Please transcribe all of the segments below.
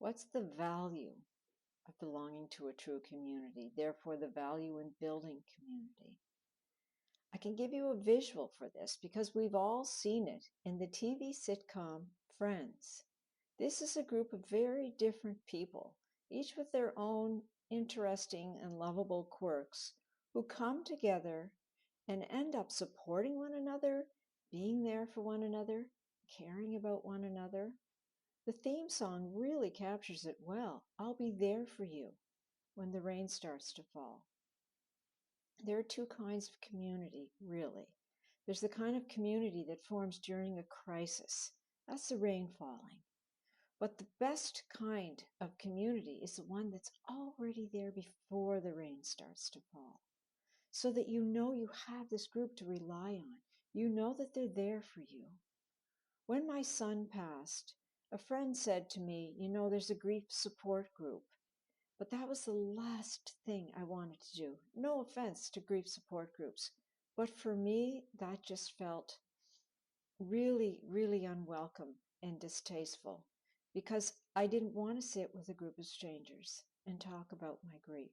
What's the value of belonging to a true community? Therefore, the value in building community. I can give you a visual for this because we've all seen it in the TV sitcom Friends. This is a group of very different people, each with their own interesting and lovable quirks, who come together and end up supporting one another, being there for one another, caring about one another. The theme song really captures it well. I'll be there for you when the rain starts to fall. There are two kinds of community, really. There's the kind of community that forms during a crisis. That's the rain falling. But the best kind of community is the one that's already there before the rain starts to fall, so that you know you have this group to rely on. You know that they're there for you. When my son passed, a friend said to me, there's a grief support group. But that was the last thing I wanted to do. No offense to grief support groups. But for me, that just felt really, really unwelcome and distasteful because I didn't want to sit with a group of strangers and talk about my grief.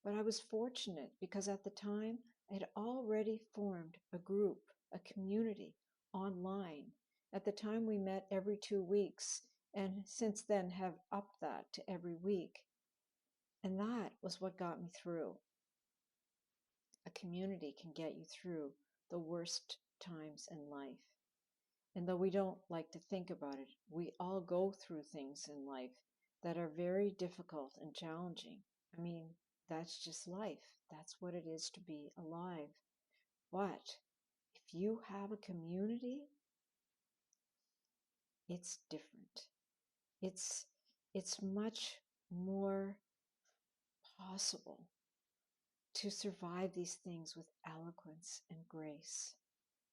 But I was fortunate because at the time I had already formed a group, a community online. At the time we met every 2 weeks, and since then have upped that to every week. And that was what got me through. A community can get you through the worst times in life. And though we don't like to think about it, we all go through things in life that are very difficult and challenging. I mean, that's just life. That's what it is to be alive. But if you have a community, it's different. It's much more possible to survive these things with eloquence and grace,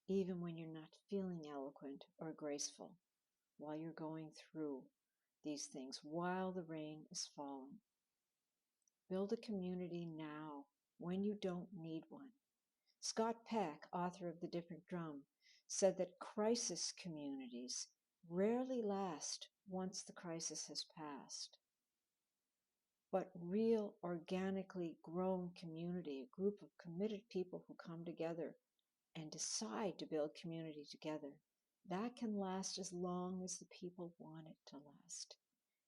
even when you're not feeling eloquent or graceful, while you're going through these things, while the rain is falling. Build a community now when you don't need one. Scott Peck, author of The Different Drum, said that crisis communities rarely last once the crisis has passed. But real, organically grown community, a group of committed people who come together and decide to build community together, that can last as long as the people want it to last.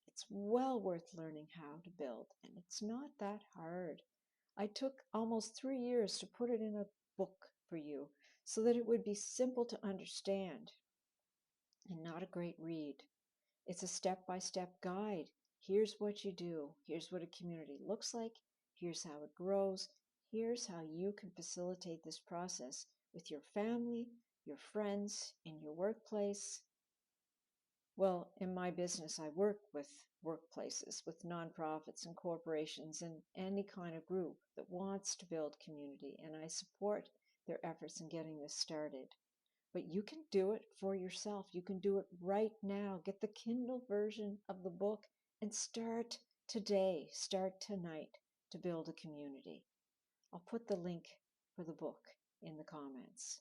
It's well worth learning how to build, and it's not that hard. I took almost 3 years to put it in a book for you so that it would be simple to understand and not a great read. It's a step-by-step guide. Here's what you do. Here's what a community looks like. Here's how it grows. Here's how you can facilitate this process with your family, your friends, in your workplace. Well, in my business, I work with workplaces, with nonprofits and corporations and any kind of group that wants to build community, and I support their efforts in getting this started. But you can do it for yourself. You can do it right now. Get the Kindle version of the book and start today, start tonight to build a community. I'll put the link for the book in the comments.